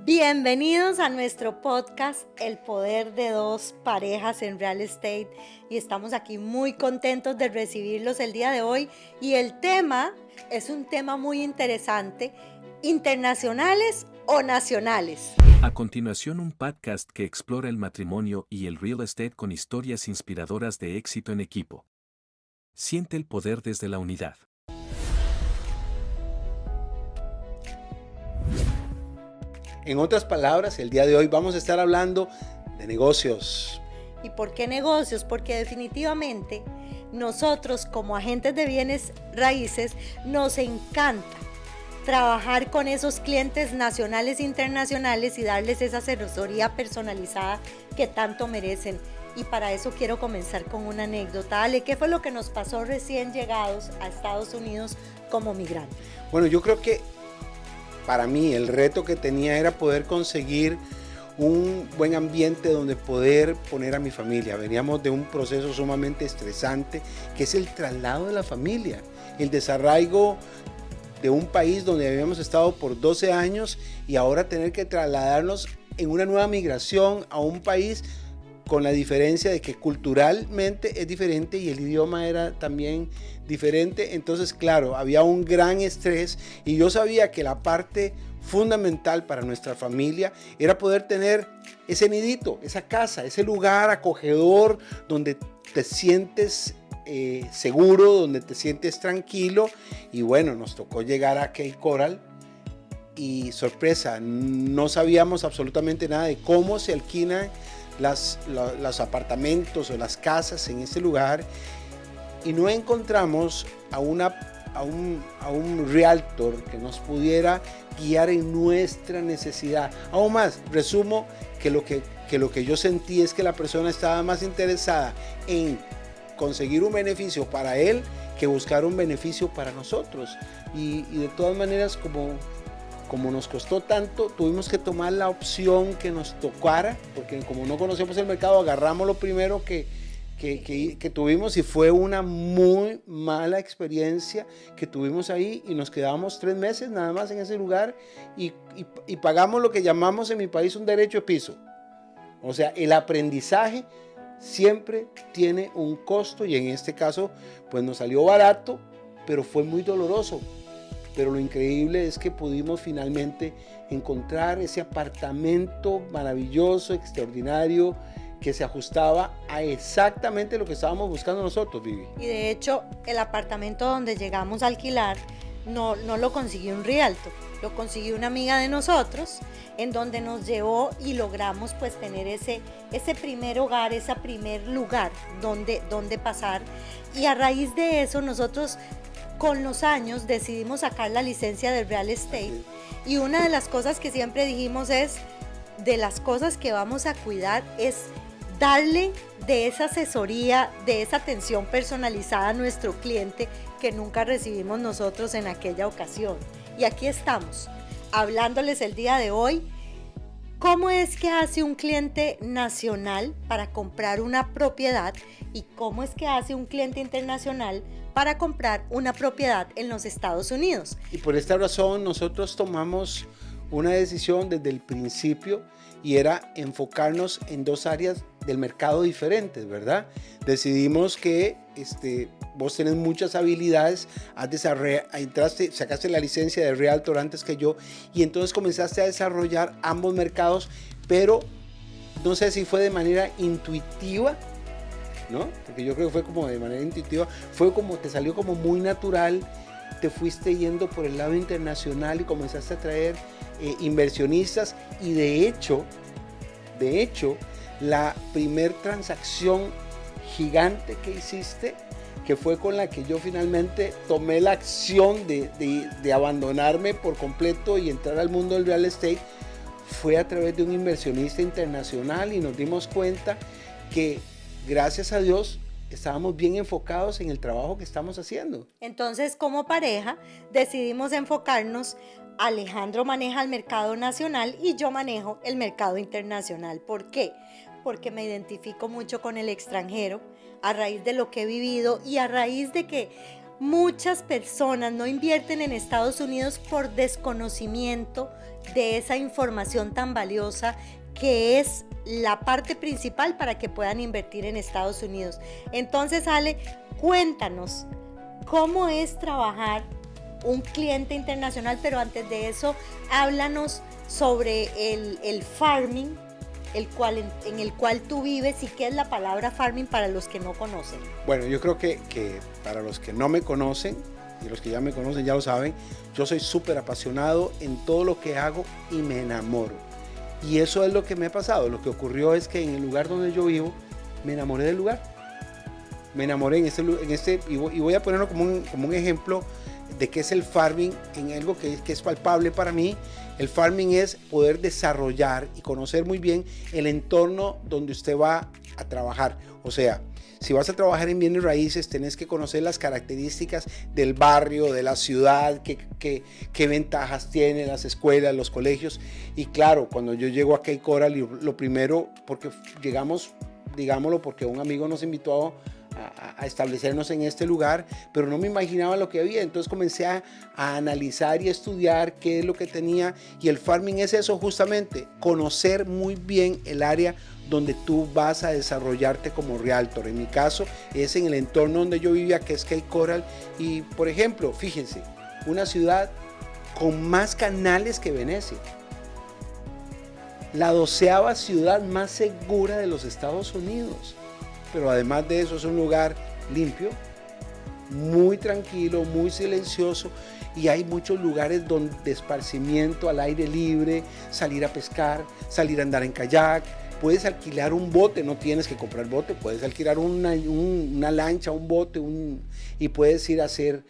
Bienvenidos a nuestro podcast El Poder de Dos Parejas en Real Estate, y estamos aquí muy contentos de recibirlos el día de hoy, y el tema es un tema muy interesante: internacionales o nacionales. A continuación, un podcast que explora el matrimonio y el real estate con historias inspiradoras de éxito en equipo. Siente el poder desde la unidad. En otras palabras, el día de hoy vamos a estar hablando de negocios. ¿Y por qué negocios? Porque definitivamente nosotros, como agentes de bienes raíces, nos encanta trabajar con esos clientes nacionales e internacionales y darles esa asesoría personalizada que tanto merecen. Y para eso quiero comenzar con una anécdota. Ale, ¿qué fue lo que nos pasó recién llegados a Estados Unidos como migrantes? Bueno, yo creo que para mí el reto que tenía era poder conseguir un buen ambiente donde poder poner a mi familia. Veníamos de un proceso sumamente estresante, que es el traslado de la familia, el desarraigo de un país donde habíamos estado por 12 años y ahora tener que trasladarnos en una nueva migración a un país con la diferencia de que culturalmente es diferente y el idioma era también diferente. Entonces, claro, había un gran estrés y yo sabía que la parte fundamental para nuestra familia era poder tener ese nidito, esa casa, ese lugar acogedor donde te sientes seguro, donde te sientes tranquilo. Y bueno, nos tocó llegar a Cape Coral y sorpresa, no sabíamos absolutamente nada de cómo se alquilan los apartamentos o las casas en ese lugar, y no encontramos a un realtor que nos pudiera guiar en nuestra necesidad. Aún más, resumo que lo que yo sentí es que la persona estaba más interesada en conseguir un beneficio para él que buscar un beneficio para nosotros. Y de todas maneras, como nos costó tanto, tuvimos que tomar la opción que nos tocara, porque como no conocemos el mercado, agarramos lo primero que tuvimos, y fue una muy mala experiencia que tuvimos ahí, y nos quedamos 3 meses nada más en ese lugar y pagamos lo que llamamos en mi país un derecho de piso. O sea, el aprendizaje siempre tiene un costo, y en este caso pues nos salió barato, pero fue muy doloroso. Pero lo increíble es que pudimos finalmente encontrar ese apartamento maravilloso, extraordinario, que se ajustaba a exactamente lo que estábamos buscando nosotros, Vivi. Y de hecho, el apartamento donde llegamos a alquilar no lo consiguió un realtor, lo consiguió una amiga de nosotros, en donde nos llevó y logramos pues tener ese primer hogar, ese primer lugar donde pasar. Y a raíz de eso nosotros con los años decidimos sacar la licencia de real estate, y una de las cosas que siempre dijimos es, de las cosas que vamos a cuidar es darle de esa asesoría, de esa atención personalizada a nuestro cliente que nunca recibimos nosotros en aquella ocasión. Y aquí estamos, hablándoles el día de hoy, cómo es que hace un cliente nacional para comprar una propiedad y cómo es que hace un cliente internacional para comprar una propiedad en los Estados Unidos. Y por esta razón nosotros tomamos una decisión desde el principio, y era enfocarnos en 2 áreas del mercado diferentes, ¿verdad? Decidimos que vos tenés muchas habilidades, sacaste la licencia de Realtor antes que yo, y entonces comenzaste a desarrollar ambos mercados, pero no sé si fue de manera intuitiva, ¿no? Porque yo creo que fue como de manera intuitiva, te salió como muy natural, te fuiste yendo por el lado internacional y comenzaste a traer inversionistas, y de hecho, la primer transacción gigante que hiciste, que fue con la que yo finalmente tomé la acción de abandonarme por completo y entrar al mundo del real estate, fue a través de un inversionista internacional, y nos dimos cuenta que, gracias a Dios, estábamos bien enfocados en el trabajo que estamos haciendo. Entonces, como pareja, decidimos enfocarnos. Alejandro maneja el mercado nacional y yo manejo el mercado internacional. ¿Por qué? Porque me identifico mucho con el extranjero a raíz de lo que he vivido y a raíz de que Muchas personas no invierten en Estados Unidos por desconocimiento de esa información tan valiosa que es la parte principal para que puedan invertir en Estados Unidos. Entonces, Ale, cuéntanos cómo es trabajar un cliente internacional, pero antes de eso, háblanos sobre el farming, en el cual tú vives, y qué es la palabra farming para los que no conocen. Bueno, yo creo que para los que no me conocen, y los que ya me conocen ya lo saben, yo soy súper apasionado en todo lo que hago y me enamoro. Y eso es lo que me ha pasado. Lo que ocurrió es que en el lugar donde yo vivo, me enamoré del lugar. Me enamoré y voy a ponerlo como un ejemplo de qué es el farming, en algo que es palpable para mí. El farming es poder desarrollar y conocer muy bien el entorno donde usted va a trabajar. O sea, si vas a trabajar en bienes raíces, tenés que conocer las características del barrio, de la ciudad, qué ventajas tiene las escuelas, los colegios. Y claro, cuando yo llego a Cape Coral, lo primero, porque llegamos, digámoslo, porque un amigo nos invitó a establecernos en este lugar, pero no me imaginaba lo que había. Entonces comencé a analizar y estudiar qué es lo que tenía, y el farming es eso justamente, conocer muy bien el área donde tú vas a desarrollarte como realtor. En mi caso es en el entorno donde yo vivía, que es Cape Coral, y por ejemplo, fíjense, una ciudad con más canales que Venecia, la 12ª ciudad más segura de los Estados Unidos. Pero además de eso es un lugar limpio, muy tranquilo, muy silencioso, y hay muchos lugares de esparcimiento al aire libre, salir a pescar, salir a andar en kayak. Puedes alquilar un bote, no tienes que comprar bote, puedes alquilar una lancha, un bote, y puedes ir a hacer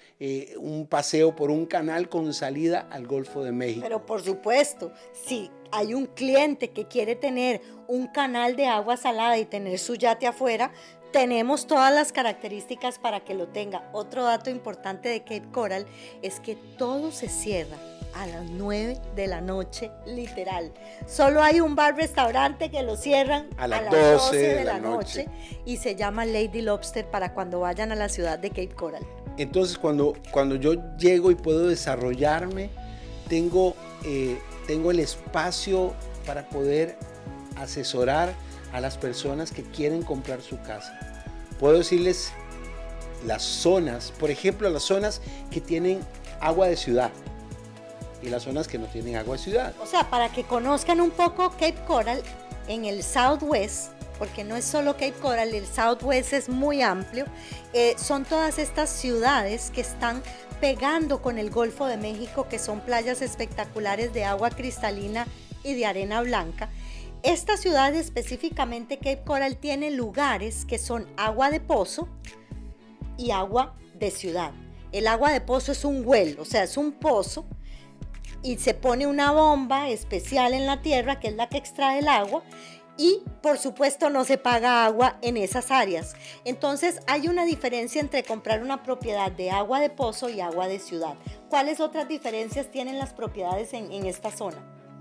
un paseo por un canal con salida al Golfo de México. Pero por supuesto, si hay un cliente que quiere tener un canal de agua salada y tener su yate afuera, tenemos todas las características para que lo tenga. Otro dato importante de Cape Coral es que todo se cierra a las 9 de la noche, literal. Solo hay un bar-restaurante que lo cierran a las 12 de la noche y se llama Lady Lobster para cuando vayan a la ciudad de Cape Coral. Entonces, cuando yo llego y puedo desarrollarme, tengo el espacio para poder asesorar a las personas que quieren comprar su casa. Puedo decirles las zonas, por ejemplo, las zonas que tienen agua de ciudad y las zonas que no tienen agua de ciudad. O sea, para que conozcan un poco Cape Coral, en el Southwest, porque no es solo Cape Coral, el Southwest es muy amplio, son todas estas ciudades que están pegando con el Golfo de México, que son playas espectaculares de agua cristalina y de arena blanca. Esta ciudad, específicamente Cape Coral, tiene lugares que son agua de pozo y agua de ciudad. El agua de pozo es un well, o sea, es un pozo, y se pone una bomba especial en la tierra, que es la que extrae el agua, y por supuesto no se paga agua en esas áreas. Entonces hay una diferencia entre comprar una propiedad de agua de pozo y agua de ciudad. ¿Cuáles otras diferencias tienen las propiedades en esta zona?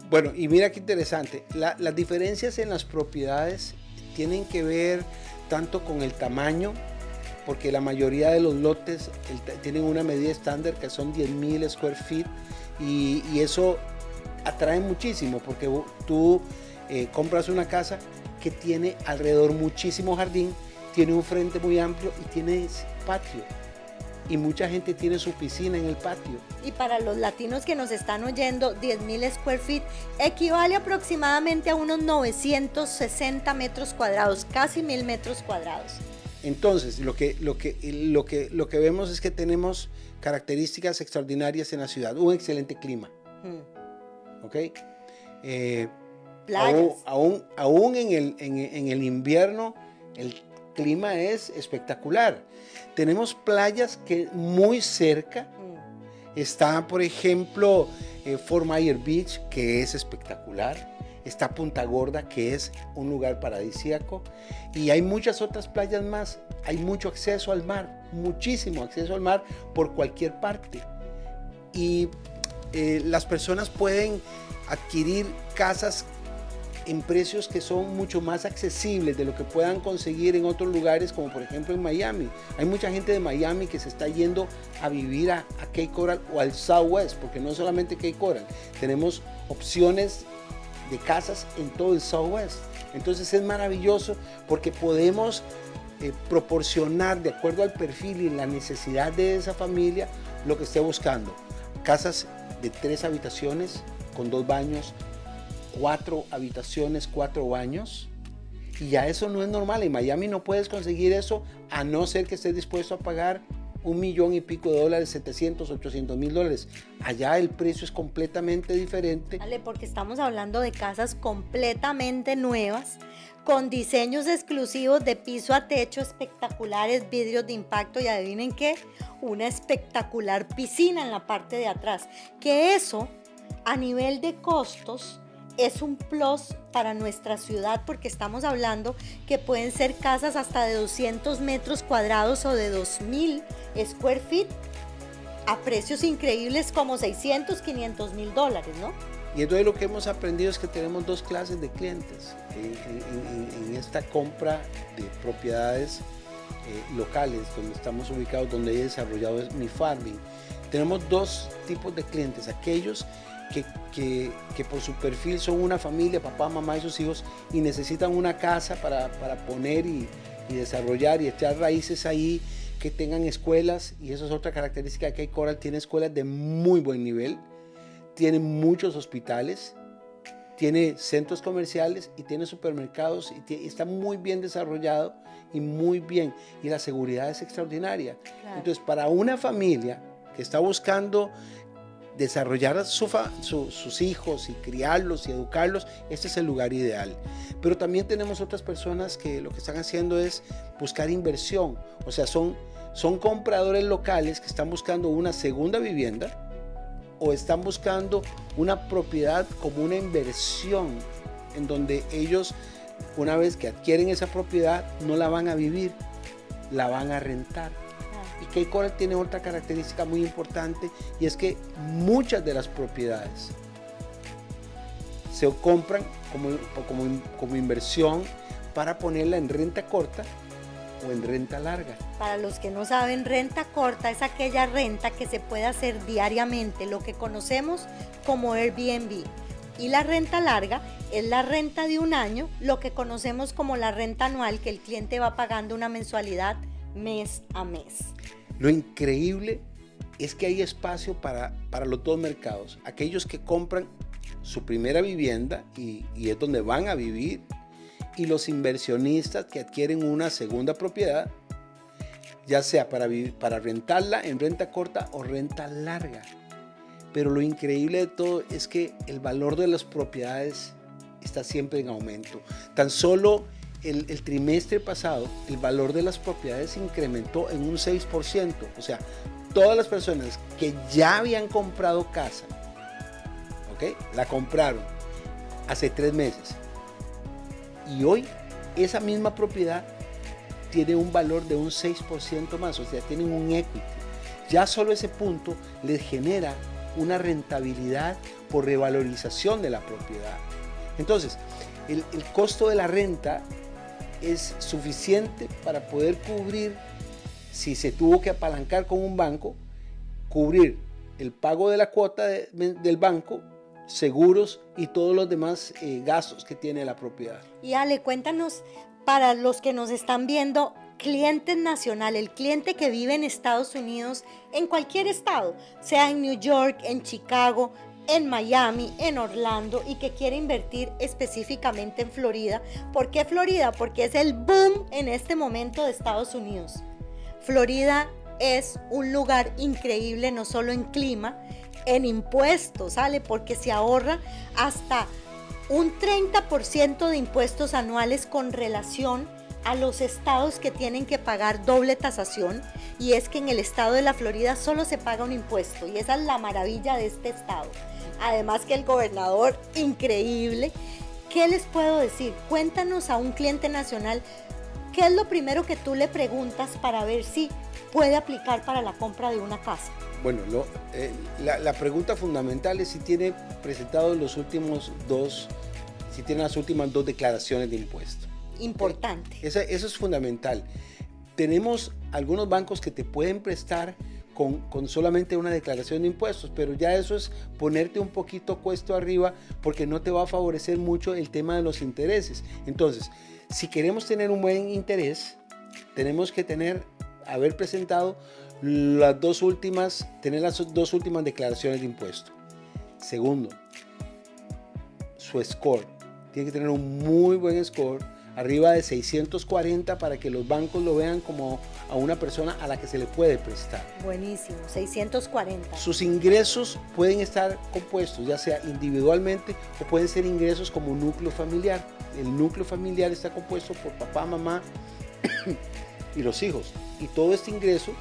Bueno, y mira qué interesante, las diferencias en las propiedades tienen que ver tanto con el tamaño, porque la mayoría de los lotes tienen una medida estándar que son 10,000 square feet, y eso atrae muchísimo, porque tú compras una casa que tiene alrededor muchísimo jardín, tiene un frente muy amplio y tiene patio. Y mucha gente tiene su piscina en el patio. Y para los latinos que nos están oyendo, 10,000 square feet equivale aproximadamente a unos 960 metros cuadrados, casi 1,000 metros cuadrados. Entonces, lo que vemos es que tenemos características extraordinarias en la ciudad. Un excelente clima. ¿Ok? Playas. Aún en el invierno, el clima es espectacular. Tenemos playas que muy cerca está, por ejemplo, Fort Myers Beach, que es espectacular. Está Punta Gorda, que es un lugar paradisíaco, y hay muchas otras playas más. Hay mucho acceso al mar, muchísimo acceso al mar por cualquier parte, y las personas pueden adquirir casas en precios que son mucho más accesibles de lo que puedan conseguir en otros lugares, como por ejemplo en Miami. Hay mucha gente de Miami que se está yendo a vivir a Cape Coral o al Southwest, porque no solamente Cape Coral, tenemos opciones de casas en todo el Southwest. Entonces es maravilloso porque podemos proporcionar de acuerdo al perfil y la necesidad de esa familia lo que esté buscando. Casas de 3 habitaciones con 2 baños, 4 habitaciones, 4 baños, y ya eso no es normal. En Miami no puedes conseguir eso a no ser que estés dispuesto a pagar $1 millón y pico de dólares, 700, 800 mil dólares. Allá el precio es completamente diferente. Vale, porque estamos hablando de casas completamente nuevas, con diseños exclusivos de piso a techo espectaculares, vidrios de impacto y adivinen qué, una espectacular piscina en la parte de atrás, que eso a nivel de costos es un plus para nuestra ciudad, porque estamos hablando que pueden ser casas hasta de 200 metros cuadrados o de 2,000 square feet a precios increíbles como 600, 500 mil dólares, ¿no? Y entonces lo que hemos aprendido es que tenemos 2 clases de clientes en esta compra de propiedades locales donde estamos ubicados, donde he desarrollado mi farming. Tenemos 2 tipos de clientes: aquellos que por su perfil son una familia, papá, mamá y sus hijos, y necesitan una casa para poner y desarrollar y echar raíces ahí, que tengan escuelas, y eso es otra característica. Que Coral tiene escuelas de muy buen nivel, tiene muchos hospitales, tiene centros comerciales y tiene supermercados, y está muy bien desarrollado y muy bien, y la seguridad es extraordinaria. Claro. Entonces, para una familia que está buscando desarrollar a sus hijos y criarlos y educarlos, este es el lugar ideal. Pero también tenemos otras personas que lo que están haciendo es buscar inversión, o sea, son compradores locales que están buscando una segunda vivienda o están buscando una propiedad como una inversión, en donde ellos, una vez que adquieren esa propiedad, no la van a vivir, la van a rentar. Y Cape Coral tiene otra característica muy importante, y es que muchas de las propiedades se compran como inversión para ponerla en renta corta o en renta larga. Para los que no saben, renta corta es aquella renta que se puede hacer diariamente, lo que conocemos como Airbnb. Y la renta larga es la renta de un año, lo que conocemos como la renta anual, que el cliente va pagando una mensualidad mes a mes. Lo increíble es que hay espacio para los 2 mercados. Aquellos que compran su primera vivienda y es donde van a vivir, y los inversionistas que adquieren una segunda propiedad, ya sea para rentarla en renta corta o renta larga. Pero lo increíble de todo es que el valor de las propiedades está siempre en aumento. Tan solo el trimestre pasado, el valor de las propiedades incrementó en un 6%. O sea, todas las personas que ya habían comprado casa, ¿ok?, la compraron hace 3 meses. Y hoy esa misma propiedad tiene un valor de un 6% más. O sea, tienen un equity. Ya solo ese punto les genera una rentabilidad por revalorización de la propiedad. Entonces, el costo de la renta es suficiente para poder cubrir, si se tuvo que apalancar con un banco, cubrir el pago de la cuota del banco, seguros y todos los demás gastos que tiene la propiedad. Y Ale, cuéntanos, para los que nos están viendo, cliente nacional, el cliente que vive en Estados Unidos, en cualquier estado, sea en New York, en Chicago, en Miami, en Orlando, y que quiere invertir específicamente en Florida. ¿Por qué Florida? Porque es el boom en este momento de Estados Unidos. Florida es un lugar increíble, no solo en clima, en impuestos, ¿sale? Porque se ahorra hasta un 30% de impuestos anuales con relación a los estados que tienen que pagar doble tasación, y es que en el estado de la Florida solo se paga un impuesto, y esa es la maravilla de este estado. Además que el gobernador, increíble. ¿Qué les puedo decir? Cuéntanos a un cliente nacional, ¿qué es lo primero que tú le preguntas para ver si puede aplicar para la compra de una casa? Bueno, la pregunta fundamental es si tiene presentado los últimos 2 si tienen las últimas 2 declaraciones de impuestos. Importante. Eso es fundamental. Tenemos algunos bancos que te pueden prestar con solamente una declaración de impuestos, pero ya eso es ponerte un poquito cuesta arriba porque no te va a favorecer mucho el tema de los intereses. Entonces, si queremos tener un buen interés, tenemos que haber presentado tener las dos últimas declaraciones de impuestos. Segundo, su score. Tiene que tener un muy buen score, arriba de 640, para que los bancos lo vean como a una persona a la que se le puede prestar. Buenísimo, 640. Sus ingresos pueden estar compuestos, ya sea individualmente o pueden ser ingresos como un núcleo familiar. El núcleo familiar está compuesto por papá, mamá y los hijos. Y todo este ingreso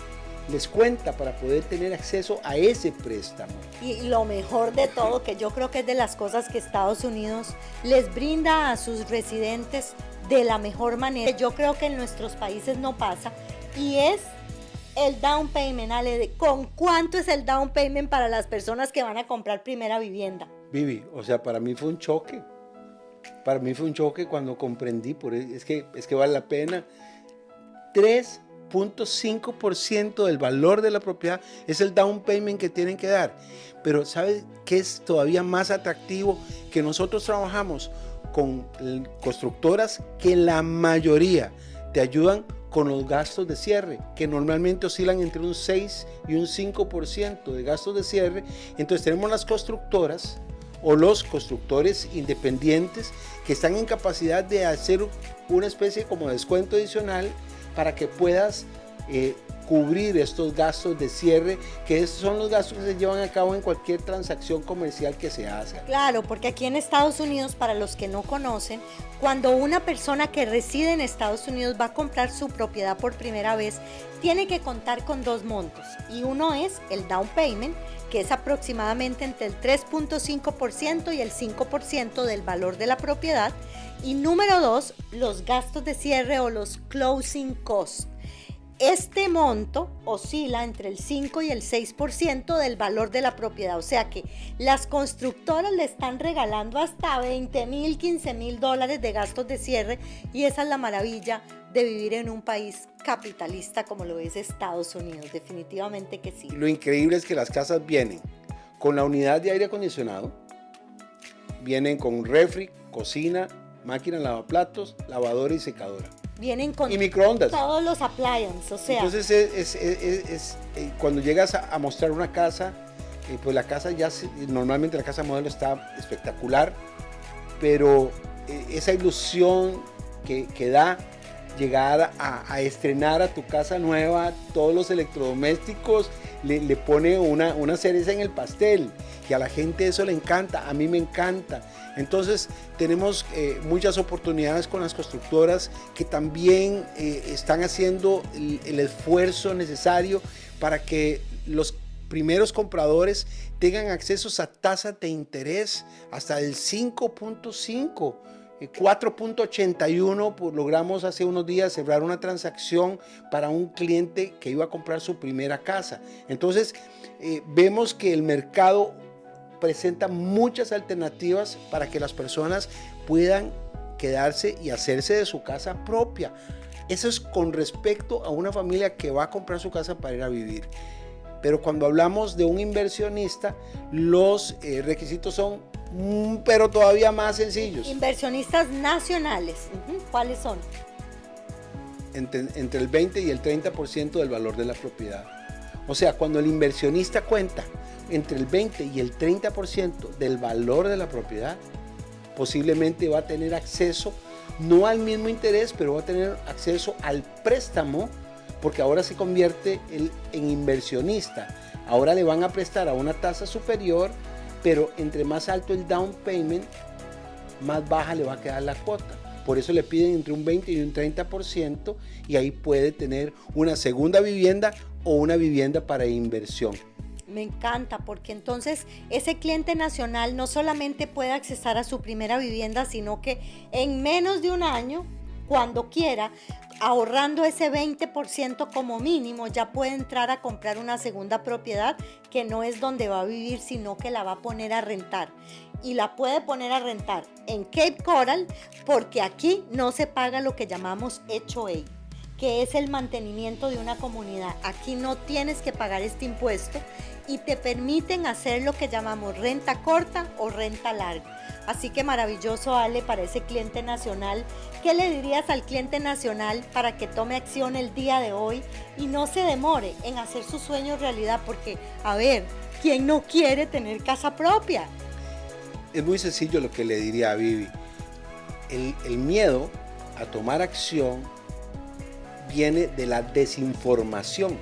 les cuenta para poder tener acceso a ese préstamo. Y lo mejor de todo, que yo creo que es de las cosas que Estados Unidos les brinda a sus residentes de la mejor manera. Yo creo que en nuestros países no pasa, y es el down payment. Ale, ¿con cuánto es el down payment para las personas que van a comprar primera vivienda? Vivi, o sea, para mí fue un choque. Para mí fue un choque cuando comprendí, es que vale la pena. 3.5% del valor de la propiedad es el down payment que tienen que dar. Pero ¿sabes qué es todavía más atractivo? Que nosotros trabajamos con constructoras que la mayoría te ayudan con los gastos de cierre, que normalmente oscilan entre un 6 y un 5% de gastos de cierre. Entonces tenemos las constructoras o los constructores independientes que están en capacidad de hacer una especie como de descuento adicional para que puedas cubrir estos gastos de cierre, que esos son los gastos que se llevan a cabo en cualquier transacción comercial que se hace. Claro, porque aquí en Estados Unidos, para los que no conocen, cuando una persona que reside en Estados Unidos va a comprar su propiedad por primera vez, tiene que contar con 2 montos, y uno es el down payment, que es aproximadamente entre el 3.5% y el 5% del valor de la propiedad, y número 2, los gastos de cierre o los closing costs. Este monto oscila entre el 5 y el 6% del valor de la propiedad, o sea que las constructoras le están regalando hasta $20,000, $15,000 de gastos de cierre, y esa es la maravilla de vivir en un país capitalista como lo es Estados Unidos, definitivamente que sí. Lo increíble es que las casas vienen con la unidad de aire acondicionado, vienen con refri, cocina, máquina lavaplatos, lavadora y secadora. Vienen con y microondas. Todos los appliances, o sea. Entonces cuando llegas a mostrar una casa, pues la casa normalmente la casa modelo está espectacular, pero esa ilusión que da llegar a estrenar a tu casa nueva, todos los electrodomésticos, le pone una cereza en el pastel, que a la gente eso le encanta, a mí me encanta. Entonces tenemos muchas oportunidades con las constructoras que también están haciendo el esfuerzo necesario para que los primeros compradores tengan acceso a tasas de interés hasta el 5.5%. 4.81, pues logramos hace unos días cerrar una transacción para un cliente que iba a comprar su primera casa. Entonces vemos que el mercado presenta muchas alternativas para que las personas puedan quedarse y hacerse de su casa propia. Eso es con respecto a una familia que va a comprar su casa para ir a vivir. Pero cuando hablamos de un inversionista, los requisitos son pero todavía más sencillos. Inversionistas nacionales, ¿cuáles son? Entre el 20 y el 30% del valor de la propiedad. O sea, cuando el inversionista cuenta entre el 20 y el 30% del valor de la propiedad, posiblemente va a tener acceso, no al mismo interés, pero va a tener acceso al préstamo, porque ahora se convierte en inversionista. Ahora le van a prestar a una tasa superior, pero entre más alto el down payment, más baja le va a quedar la cuota. Por eso le piden entre un 20 y un 30%, y ahí puede tener una segunda vivienda o una vivienda para inversión. Me encanta, porque entonces ese cliente nacional no solamente puede accesar a su primera vivienda, sino que en menos de un año, cuando quiera, ahorrando ese 20% como mínimo, ya puede entrar a comprar una segunda propiedad que no es donde va a vivir, sino que la va a poner a rentar. y la puede poner a rentar en Cape Coral, porque aquí no se paga lo que llamamos HOA, que es el mantenimiento de una comunidad. Aquí no tienes que pagar este impuesto y te permiten hacer lo que llamamos renta corta o renta larga. Así que maravilloso, Ale, para ese cliente nacional. ¿Qué le dirías al cliente nacional para que tome acción el día de hoy y no se demore en hacer sus sueños realidad? Porque, a ver, ¿quién no quiere tener casa propia? Es muy sencillo lo que le diría a Vivi. El miedo a tomar acción viene de la desinformación,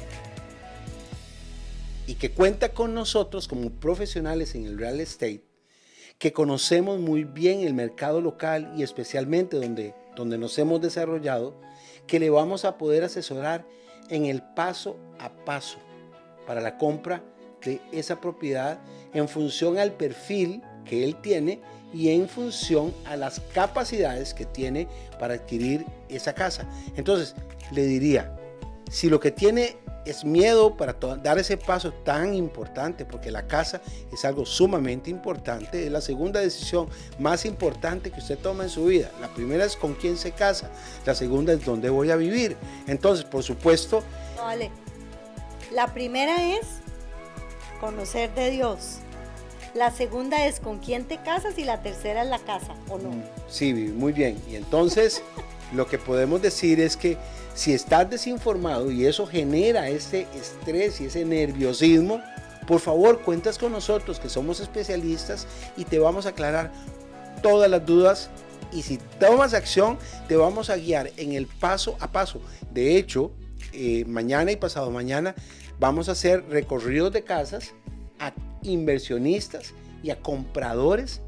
y que cuenta con nosotros como profesionales en el real estate, que conocemos muy bien el mercado local y especialmente donde nos hemos desarrollado, que le vamos a poder asesorar en el paso a paso para la compra de esa propiedad en función al perfil que él tiene y en función a las capacidades que tiene para adquirir esa casa. Entonces, le diría, si lo que tiene es miedo para dar ese paso tan importante, porque la casa es algo sumamente importante, es la segunda decisión más importante que usted toma en su vida. La primera es con quién se casa, la segunda es dónde voy a vivir. Entonces, por supuesto... No, vale. La primera es conocer de Dios. La segunda es con quién te casas y la tercera es la casa, ¿o no? Sí, muy bien. Y entonces lo que podemos decir es que si estás desinformado y eso genera ese estrés y ese nerviosismo, por favor cuentas con nosotros que somos especialistas y te vamos a aclarar todas las dudas, y si tomas acción te vamos a guiar en el paso a paso. De hecho, mañana y pasado mañana vamos a hacer recorridos de casas a inversionistas y a compradores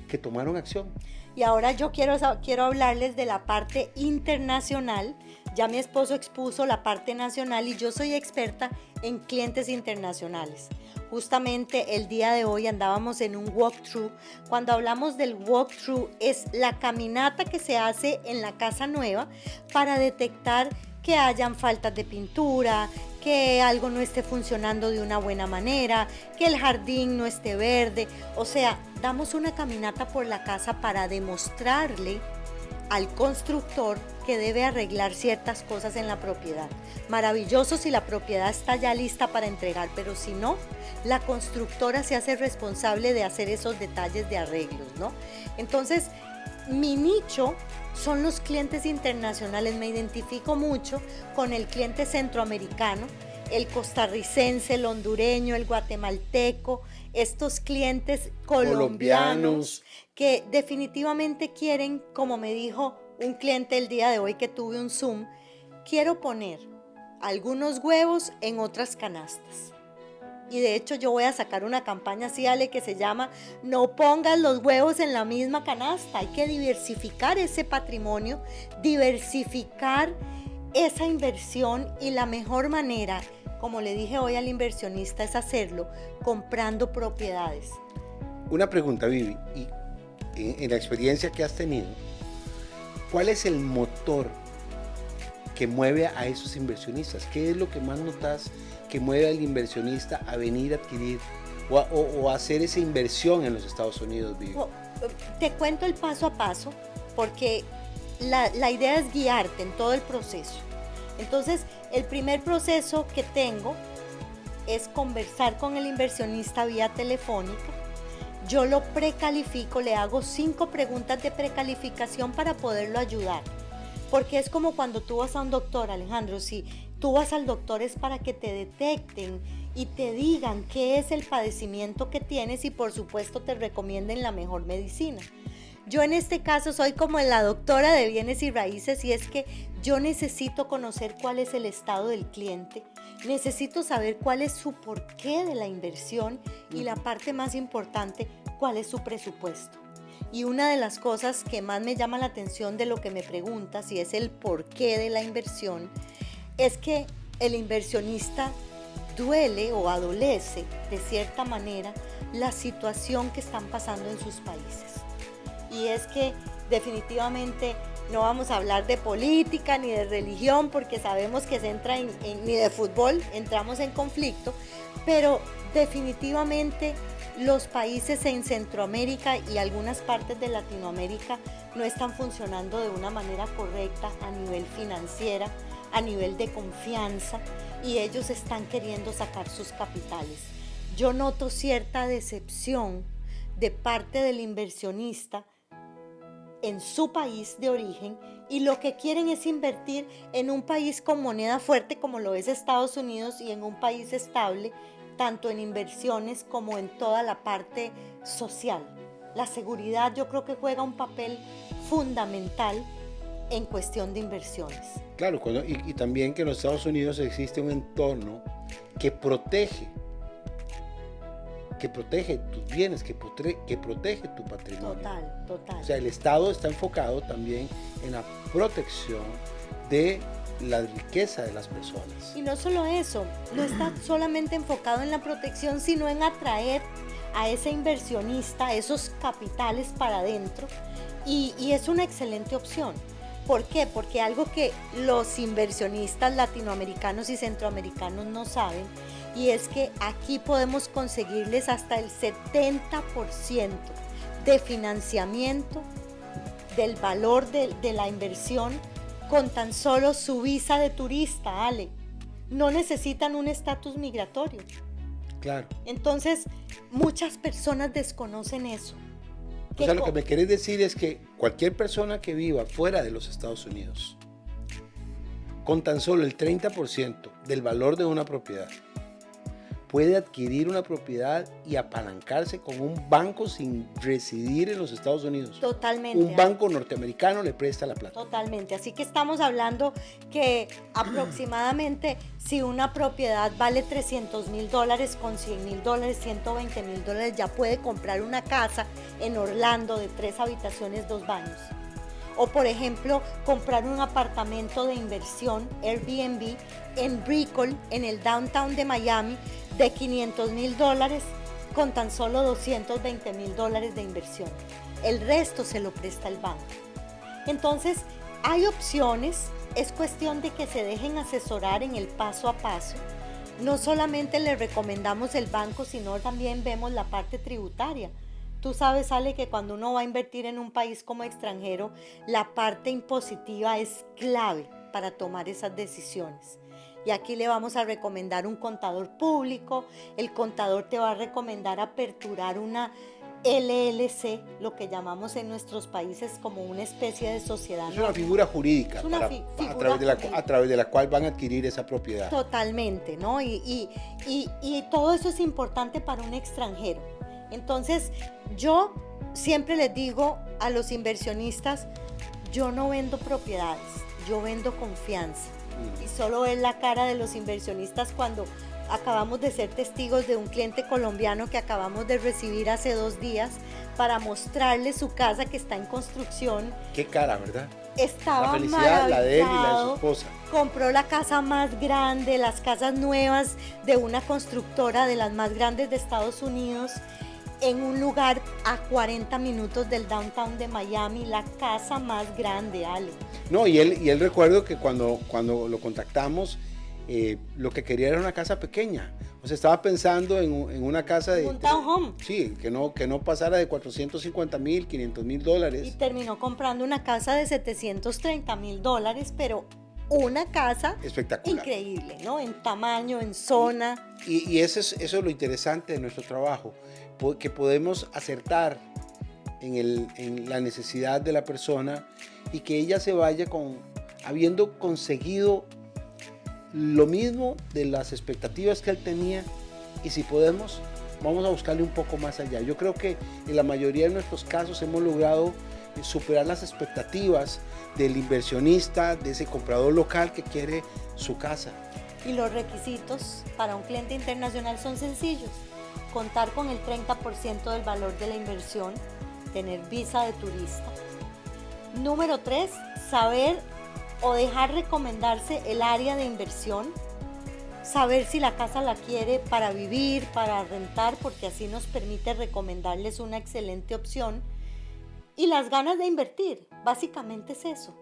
que tomaron acción. Y ahora yo quiero hablarles de la parte internacional. Ya mi esposo expuso la parte nacional y yo soy experta en clientes internacionales. Justamente el día de hoy andábamos en un walkthrough. Cuando hablamos del walkthrough es la caminata que se hace en la casa nueva para detectar que hayan faltas de pintura, que algo no esté funcionando de una buena manera, que el jardín no esté verde. O sea, damos una caminata por la casa para demostrarle al constructor que debe arreglar ciertas cosas en la propiedad. Maravilloso si la propiedad está ya lista para entregar, pero si no, la constructora se hace responsable de hacer esos detalles de arreglos, ¿no? Entonces, mi nicho son los clientes internacionales. Me identifico mucho con el cliente centroamericano, el costarricense, el hondureño, el guatemalteco, estos clientes colombianos que definitivamente quieren, como me dijo un cliente el día de hoy que tuve un Zoom, quiero poner algunos huevos en otras canastas. Y de hecho yo voy a sacar una campaña así, Ale, que se llama No pongas los huevos en la misma canasta. Hay que diversificar ese patrimonio, diversificar esa inversión, y la mejor manera, como le dije hoy al inversionista, es hacerlo comprando propiedades. Una pregunta, Vivi, y en la experiencia que has tenido, ¿cuál es el motor que mueve a esos inversionistas? ¿Qué es lo que más notas que mueve al inversionista a venir a adquirir o a hacer esa inversión en los Estados Unidos, Vivi? Te cuento el paso a paso, porque la idea es guiarte en todo el proceso. Entonces, el primer proceso que tengo es conversar con el inversionista vía telefónica. Yo lo precalifico, le hago 5 preguntas de precalificación para poderlo ayudar. Porque es como cuando tú vas a un doctor, Alejandro. Si tú vas al doctor es para que te detecten y te digan qué es el padecimiento que tienes y por supuesto te recomienden la mejor medicina. Yo en este caso soy como la doctora de bienes y raíces, y es que yo necesito conocer cuál es el estado del cliente, necesito saber cuál es su porqué de la inversión y la parte más importante, cuál es su presupuesto. Y una de las cosas que más me llama la atención de lo que me preguntas, y es el porqué de la inversión, es que el inversionista duele o adolece de cierta manera la situación que están pasando en sus países. Y es que definitivamente no vamos a hablar de política ni de religión, porque sabemos que se entra ni de fútbol, entramos en conflicto, pero definitivamente los países en Centroamérica y algunas partes de Latinoamérica no están funcionando de una manera correcta a nivel financiera, a nivel de confianza, y ellos están queriendo sacar sus capitales. Yo noto cierta decepción de parte del inversionista en su país de origen, y lo que quieren es invertir en un país con moneda fuerte como lo es Estados Unidos, y en un país estable, tanto en inversiones como en toda la parte social. La seguridad yo creo que juega un papel fundamental en cuestión de inversiones. Claro, y también que en los Estados Unidos existe un entorno que protege tus bienes, que protege tu patrimonio. Total. O sea, el Estado está enfocado también en la protección de la riqueza de las personas. Y no solo eso, no está solamente enfocado en la protección, sino en atraer a ese inversionista, esos capitales para adentro, y es una excelente opción. ¿Por qué? Porque algo que los inversionistas latinoamericanos y centroamericanos no saben, y es que aquí podemos conseguirles hasta el 70% de financiamiento del valor de la inversión con tan solo su visa de turista, Ale. No necesitan un estatus migratorio. Claro. Entonces, muchas personas desconocen eso. O sea, lo que me querés decir es que cualquier persona que viva fuera de los Estados Unidos, con tan solo el 30% del valor de una propiedad, puede adquirir una propiedad y apalancarse con un banco sin residir en los Estados Unidos. Totalmente. Un banco norteamericano le presta la plata. Totalmente. Así que estamos hablando que aproximadamente si una propiedad vale $300,000, con $100,000, $120,000, ya puede comprar una casa en Orlando de 3 habitaciones, 2 baños. O por ejemplo, comprar un apartamento de inversión, Airbnb, en Brickell, en el downtown de Miami, de $500,000 con tan solo $220,000 de inversión. El resto se lo presta el banco. Entonces, hay opciones, es cuestión de que se dejen asesorar en el paso a paso. No solamente les recomendamos el banco, sino también vemos la parte tributaria. Tú sabes, Ale, que cuando uno va a invertir en un país como extranjero, la parte impositiva es clave para tomar esas decisiones. Y aquí le vamos a recomendar un contador público. El contador te va a recomendar aperturar una LLC, lo que llamamos en nuestros países como una especie de sociedad. Es una figura jurídica a través de la cual van a adquirir esa propiedad. Totalmente, ¿no? Y todo eso es importante para un extranjero. Entonces, yo siempre les digo a los inversionistas, yo no vendo propiedades, yo vendo confianza. Y solo es la cara de los inversionistas cuando acabamos de ser testigos de un cliente colombiano que acabamos de recibir hace 2 días para mostrarle su casa que está en construcción. Qué cara, ¿verdad? Estaba la felicidad, la de él y la de su esposa. Compró la casa más grande, las casas nuevas de una constructora de las más grandes de Estados Unidos, en un lugar a 40 minutos del downtown de Miami, la casa más grande, Ale. No, y él recuerdo que cuando lo contactamos, lo que quería era una casa pequeña. O sea, estaba pensando en una casa de... Un townhome. Sí, que no pasara de $450,000, $500,000. Y terminó comprando una casa de $730,000, pero una casa espectacular, increíble, ¿no? En tamaño, en zona. Y eso es lo interesante de nuestro trabajo, que podemos acertar en la necesidad de la persona y que ella se vaya habiendo conseguido lo mismo de las expectativas que él tenía, y si podemos, vamos a buscarle un poco más allá. Yo creo que en la mayoría de nuestros casos hemos logrado superar las expectativas del inversionista, de ese comprador local que quiere su casa. Y los requisitos para un cliente internacional son sencillos: contar con el 30% del valor de la inversión, tener visa de turista. Número 3, saber o dejar recomendarse el área de inversión, saber si la casa la quiere para vivir, para rentar, porque así nos permite recomendarles una excelente opción, y las ganas de invertir, básicamente es eso.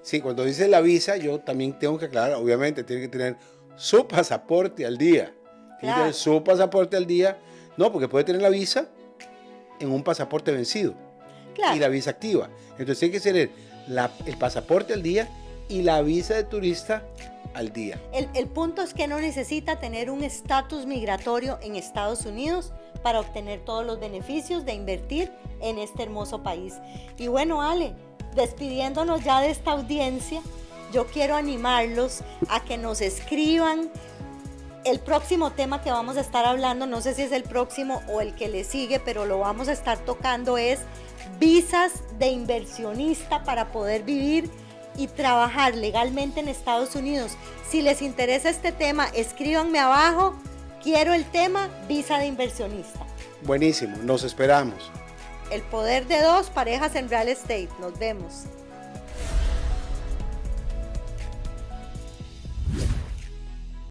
Sí, cuando dice la visa, yo también tengo que aclarar, obviamente tiene que tener su pasaporte al día. Tiene que tener su pasaporte al día. No, porque puede tener la visa en un pasaporte vencido. Claro. Y la visa activa. Entonces tiene que ser el pasaporte al día y la visa de turista al día. El punto es que no necesita tener un estatus migratorio en Estados Unidos para obtener todos los beneficios de invertir en este hermoso país. Y bueno, Ale, despidiéndonos ya de esta audiencia, yo quiero animarlos a que nos escriban el próximo tema que vamos a estar hablando. No sé si es el próximo o el que le sigue, pero lo vamos a estar tocando, es visas de inversionista para poder vivir y trabajar legalmente en Estados Unidos. Si les interesa este tema, escríbanme abajo, quiero el tema visa de inversionista. Buenísimo, nos esperamos. El poder de dos, parejas en real estate. Nos vemos.